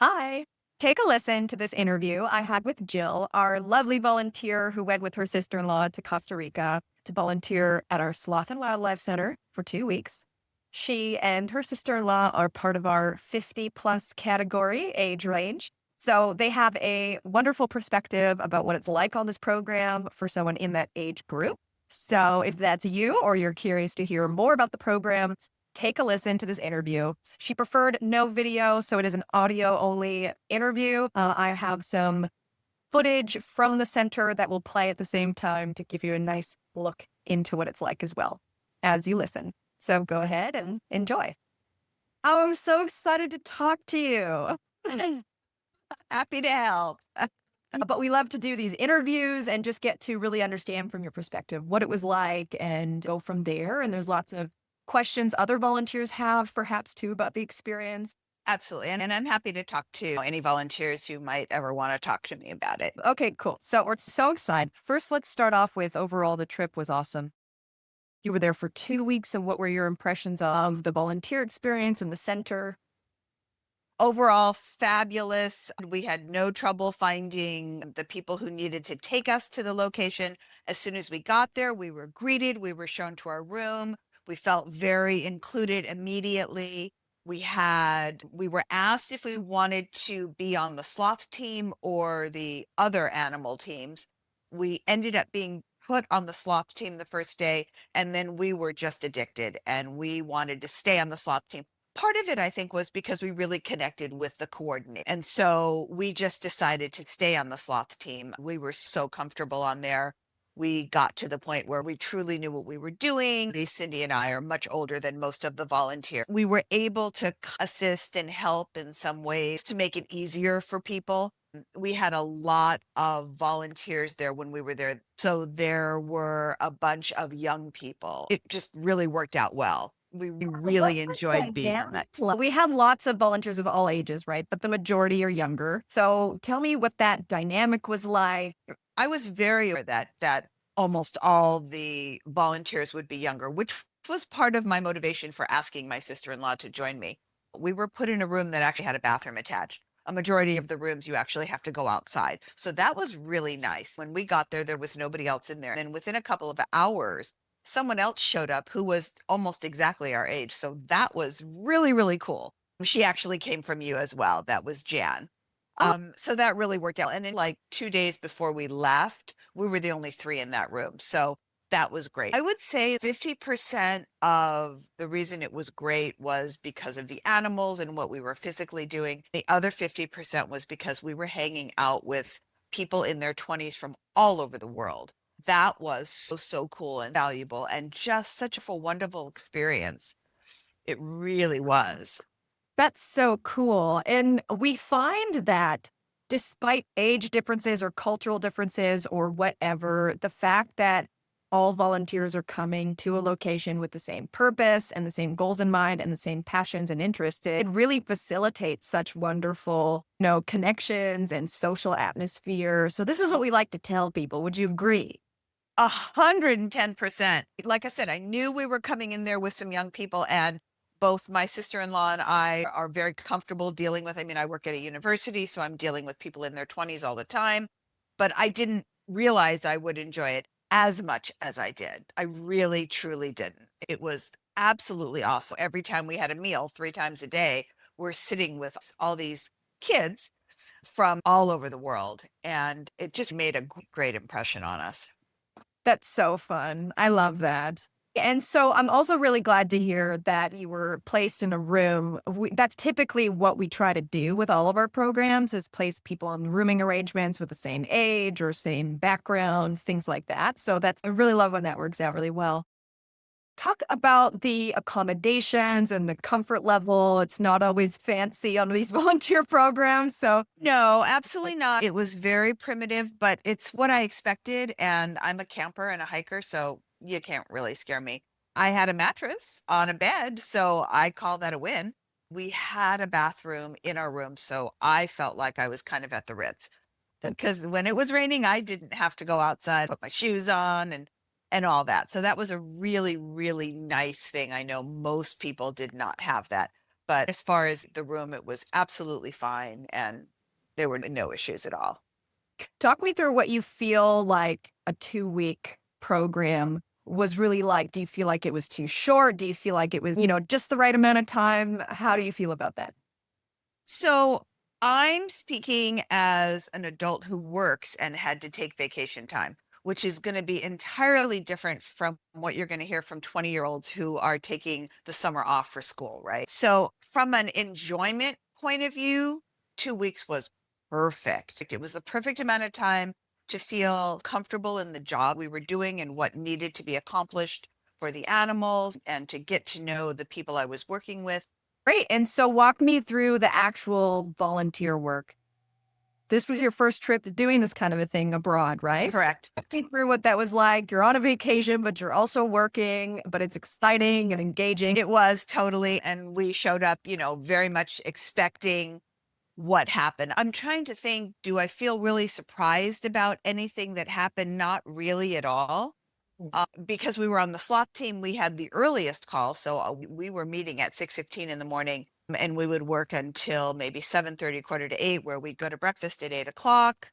Hi. Take a listen to this interview I had with Jill, our lovely volunteer who went with her sister in law to Costa Rica to volunteer at our Sloth and Wildlife Center for 2 weeks. She and her sister in law are part of our 50 plus category age range. So they have a wonderful perspective about what it's like on this program for someone in that age group. So if that's you or you're curious to hear more about the program, take a listen to this interview. She preferred no video, so it is an audio only interview. I have some footage from the center that will play at the same time to give you a nice look into what it's like as well as you listen. So go ahead and enjoy. Oh, I'm so excited to talk to you. Happy to help. But we love to do these interviews and just get to really understand from your perspective what it was like and go from there. And there's lots of questions other volunteers have, perhaps too, about the experience. Absolutely. And I'm happy to talk to any volunteers who might ever want to talk to me about it. Okay, cool. So we're so excited. First, let's start off with overall, the trip was awesome. You were there for 2 weeks, and what were your impressions of the volunteer experience and the center? Overall, fabulous. We had no trouble finding the people who needed to take us to the location. As soon as we got there, we were greeted, we were shown to our room. We felt very included immediately. We were asked if we wanted to be on the sloth team or the other animal teams. We ended up being put on the sloth team the first day, and then we were just addicted and we wanted to stay on the sloth team. Part of it, I think, was because we really connected with the coordinator. And so we just decided to stay on the sloth team. We were so comfortable on there. We got to the point where we truly knew what we were doing. Cindy and I are much older than most of the volunteers. We were able to assist and help in some ways to make it easier for people. We had a lot of volunteers there when we were there. So there were a bunch of young people. It just really worked out well. We What really was enjoyed being on dynamic? that. We have lots of volunteers of all ages, right? But the majority are younger. So tell me what that dynamic was like. I was very aware that almost all the volunteers would be younger, which was part of my motivation for asking my sister-in-law to join me. We were put in a room that actually had a bathroom attached. A majority of the rooms you actually have to go outside. So that was really nice. When we got there, there was nobody else in there. And within a couple of hours, someone else showed up who was almost exactly our age. So that was really, really cool. She actually came from you as well. That was Jan. So that really worked out. And in like 2 days before we left, we were the only three in that room. So that was great. I would say 50% of the reason it was great was because of the animals and what we were physically doing. The other 50% was because we were hanging out with people in their 20s from all over the world. That was so, so cool and valuable and just such a wonderful experience. It really was. That's so cool. And we find that despite age differences or cultural differences or whatever, the fact that all volunteers are coming to a location with the same purpose and the same goals in mind and the same passions and interests, it really facilitates such wonderful, connections and social atmosphere. So this is what we like to tell people. Would you agree? 110%. Like I said, I knew we were coming in there with some young people, and both my sister-in-law and I are very comfortable dealing with. I mean, I work at a university, so I'm dealing with people in their 20s all the time, but I didn't realize I would enjoy it as much as I did. I really, truly didn't. It was absolutely awesome. Every time we had a meal, 3 times a day, we're sitting with all these kids from all over the world, and it just made a great impression on us. That's so fun. I love that. And so I'm also really glad to hear that you were placed in a room. That's typically what we try to do with all of our programs is place people in rooming arrangements with the same age or same background, things like that. So I really love when that works out really well. Talk about the accommodations and the comfort level. It's not always fancy on these volunteer programs. So No, absolutely not. It was very primitive, but it's what I expected. And I'm a camper and a hiker, so you can't really scare me. I had a mattress on a bed, so I call that a win. We had a bathroom in our room, so I felt like I was kind of at the Ritz. Because when it was raining, I didn't have to go outside, put my shoes on and all that. So that was a really, really nice thing. I know most people did not have that. But as far as the room, it was absolutely fine and there were no issues at all. Talk me through what you feel like a 2-week program was really like. Do you feel like it was too short? Do you feel like it was, just the right amount of time? How do you feel about that? So I'm speaking as an adult who works and had to take vacation time, which is going to be entirely different from what you're going to hear from 20-year-olds who are taking the summer off for school, right? So, from an enjoyment point of view, 2 weeks was perfect. It was the perfect amount of time to feel comfortable in the job we were doing and what needed to be accomplished for the animals and to get to know the people I was working with. Great. And so walk me through the actual volunteer work. This was your first trip to doing this kind of a thing abroad, right? Correct. Walk me through what that was like. You're on a vacation, but you're also working, but it's exciting and engaging. It was totally. And we showed up, very much expecting what happened. I'm trying to think, do I feel really surprised about anything that happened? Not really at all. Because we were on the sloth team, we had the earliest call. So we were meeting at 6:15 in the morning and we would work until maybe 7:30, quarter to 8, where we'd go to breakfast at 8 o'clock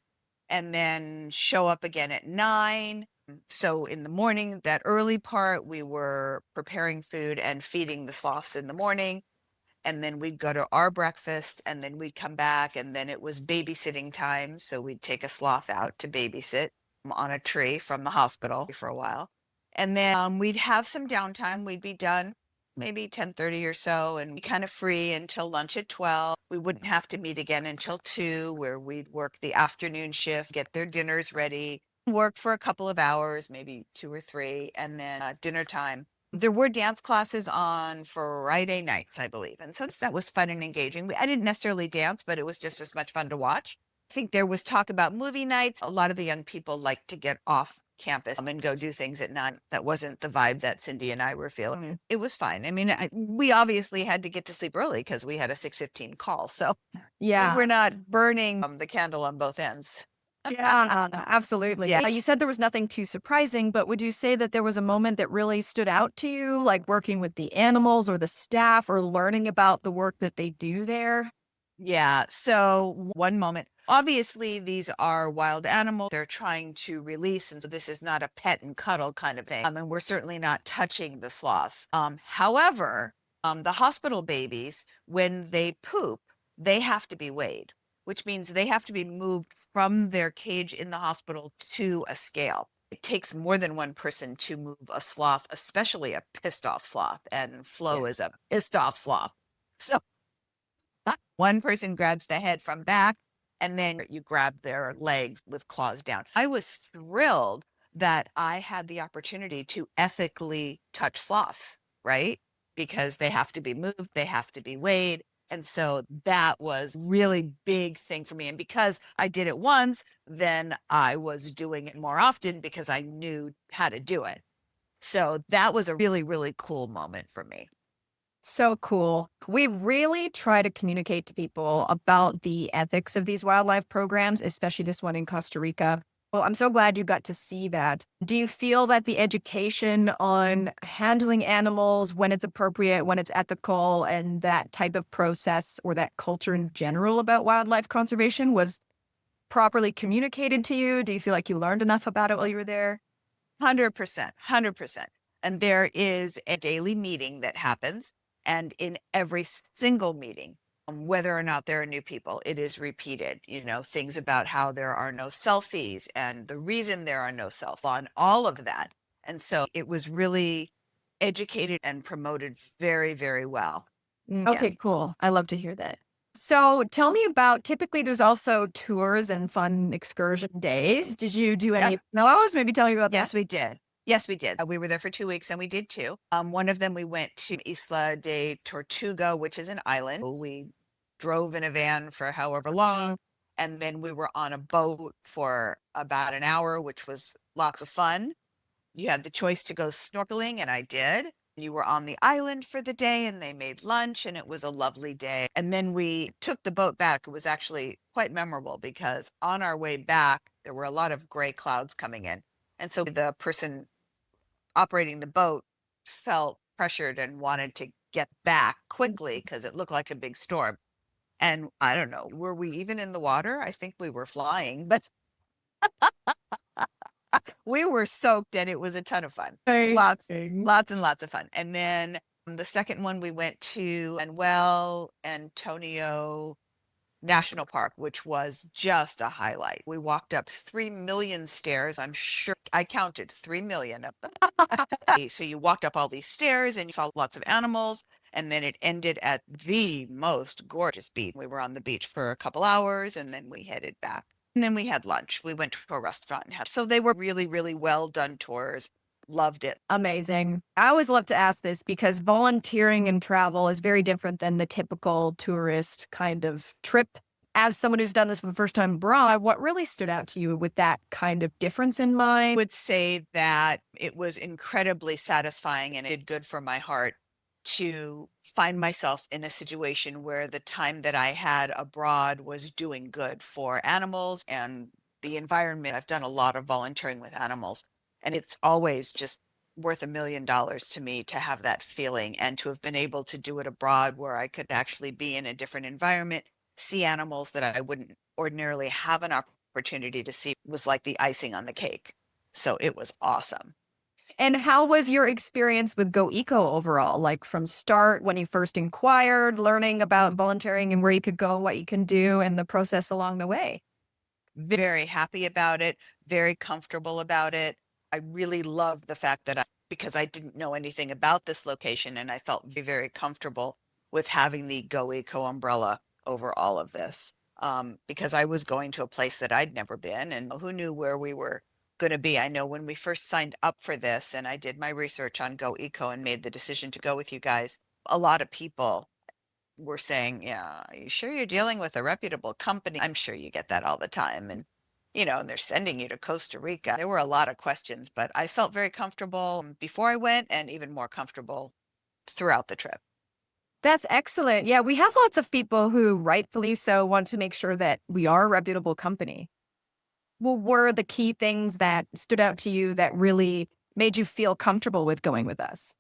and then show up again at 9. So in the morning, that early part, we were preparing food and feeding the sloths in the morning. And then we'd go to our breakfast and then we'd come back and then it was babysitting time. So we'd take a sloth out to babysit on a tree from the hospital for a while. And then we'd have some downtime. We'd be done maybe 10:30 or so and be kind of free until lunch at 12. We wouldn't have to meet again until 2, where we'd work the afternoon shift, get their dinners ready, work for a couple of hours, maybe 2 or 3, and then dinner time. There were dance classes on Friday nights, I believe. And so that was fun and engaging. I didn't necessarily dance, but it was just as much fun to watch. I think there was talk about movie nights. A lot of the young people like to get off campus and go do things at night. That wasn't the vibe that Cindy and I were feeling. It was fine. I mean, we obviously had to get to sleep early because we had a 6:15 call. So Yeah. we're not burning the candle on both ends. Yeah, absolutely. Yeah. You said there was nothing too surprising, but would you say that there was a moment that really stood out to you, like working with the animals or the staff or learning about the work that they do there? Yeah. So one moment. Obviously, these are wild animals they're trying to release. And so this is not a pet and cuddle kind of thing. And we're certainly not touching the sloths. However, the hospital babies, when they poop, they have to be weighed, which means they have to be moved from their cage in the hospital to a scale. It takes more than one person to move a sloth, especially a pissed off sloth. And Flo is a pissed off sloth. So one person grabs the head from back, and then you grab their legs with claws down. I was thrilled that I had the opportunity to ethically touch sloths, right? Because they have to be moved, they have to be weighed. And so that was really big thing for me. And because I did it once, then I was doing it more often because I knew how to do it. So that was a really, really cool moment for me. So cool. We really try to communicate to people about the ethics of these wildlife programs, especially this one in Costa Rica. Well, I'm so glad you got to see that. Do you feel that the education on handling animals when it's appropriate, when it's ethical, and that type of process or that culture in general about wildlife conservation was properly communicated to you? Do you feel like you learned enough about it while you were there? 100%, 100%. And there is a daily meeting that happens. And in every single meeting, whether or not there are new people, it is repeated, things about how there are no selfies and the reason there are no selfies on all of that. And so it was really educated and promoted very, very well. Okay, cool. I love to hear that. So tell me about typically there's also tours and fun excursion days. Did you do any of those? Maybe tell me about Yes, that. we did. Yes, we did. We were there for 2 weeks and we did two. One of them we went to Isla de Tortuga, which is an island. We drove in a van for however long, and then we were on a boat for about an hour, which was lots of fun. You had the choice to go snorkeling, and I did. You were on the island for the day, and they made lunch, and it was a lovely day. And then we took the boat back. It was actually quite memorable because on our way back, there were a lot of gray clouds coming in. And so the person operating the boat felt pressured and wanted to get back quickly because it looked like a big storm. And I don't know, were we even in the water? I think we were flying, but we were soaked and it was a ton of fun. Lots and lots of fun. And then the second one we went to Manuel Antonio National Park, which was just a highlight. We walked up 3 million stairs. I'm sure I counted 3 million of them. So you walked up all these stairs and you saw lots of animals. And then it ended at the most gorgeous beach. We were on the beach for a couple hours and then we headed back. And then we had lunch. We went to a restaurant and had, so they were really, really well done tours. Loved it. Amazing. I always love to ask this because volunteering and travel is very different than the typical tourist kind of trip. As someone who's done this for the first time abroad, what really stood out to you with that kind of difference in mind? I would say that it was incredibly satisfying and it did good for my heart to find myself in a situation where the time that I had abroad was doing good for animals and the environment. I've done a lot of volunteering with animals, and it's always just worth $1 million to me to have that feeling and to have been able to do it abroad where I could actually be in a different environment, see animals that I wouldn't ordinarily have an opportunity to see was like the icing on the cake. So it was awesome. And how was your experience with Go Eco overall? Like from start, when you first inquired, learning about volunteering and where you could go, what you can do, and the process along the way? Very happy about it, very comfortable about it. I really love the fact that because I didn't know anything about this location and I felt very, very comfortable with having the Go Eco umbrella over all of this. Because I was going to a place that I'd never been and who knew where we were going to be. I know when we first signed up for this and I did my research on Go Eco and made the decision to go with you guys, a lot of people were saying, yeah, are you sure you're dealing with a reputable company? I'm sure you get that all the time. And, and they're sending you to Costa Rica. There were a lot of questions, but I felt very comfortable before I went and even more comfortable throughout the trip. That's excellent. Yeah, we have lots of people who rightfully so want to make sure that we are a reputable company. What were the key things that stood out to you that really made you feel comfortable with going with us?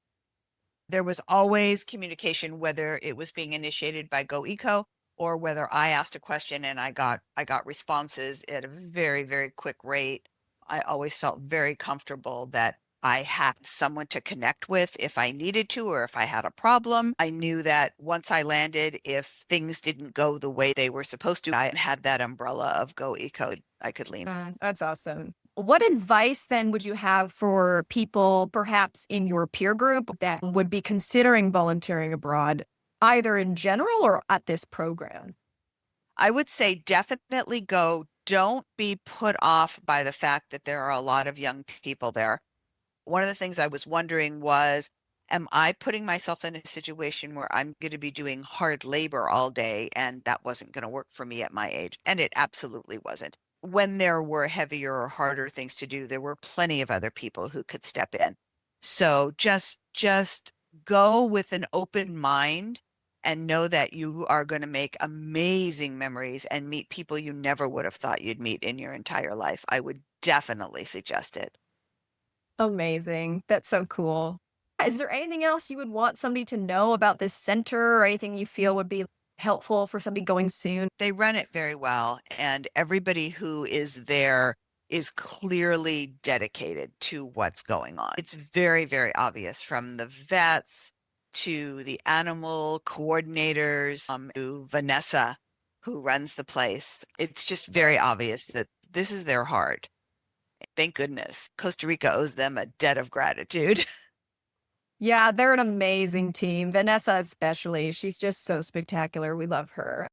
There was always communication, whether it was being initiated by Go Eco or whether I asked a question and I got responses at a very, very quick rate. I always felt very comfortable that I had someone to connect with if I needed to or if I had a problem. I knew that once I landed, if things didn't go the way they were supposed to, I had that umbrella of Go Eco I could lean. That's awesome. What advice then would you have for people, perhaps in your peer group, that would be considering volunteering abroad, either in general or at this program? I would say definitely go. Don't be put off by the fact that there are a lot of young people there. One of the things I was wondering was, am I putting myself in a situation where I'm going to be doing hard labor all day and that wasn't going to work for me at my age? And it absolutely wasn't. When there were heavier or harder things to do, there were plenty of other people who could step in. So just go with an open mind and know that you are going to make amazing memories and meet people you never would have thought you'd meet in your entire life. I would definitely suggest it. Amazing. That's so cool. Is there anything else you would want somebody to know about this center or anything you feel would be helpful for somebody going soon? They run it very well, and everybody who is there is clearly dedicated to what's going on. It's very, very obvious from the vets to the animal coordinators to Vanessa, who runs the place. It's just very obvious that this is their heart. Thank goodness. Costa Rica owes them a debt of gratitude. Yeah, they're an amazing team. Vanessa, especially. She's just so spectacular. We love her.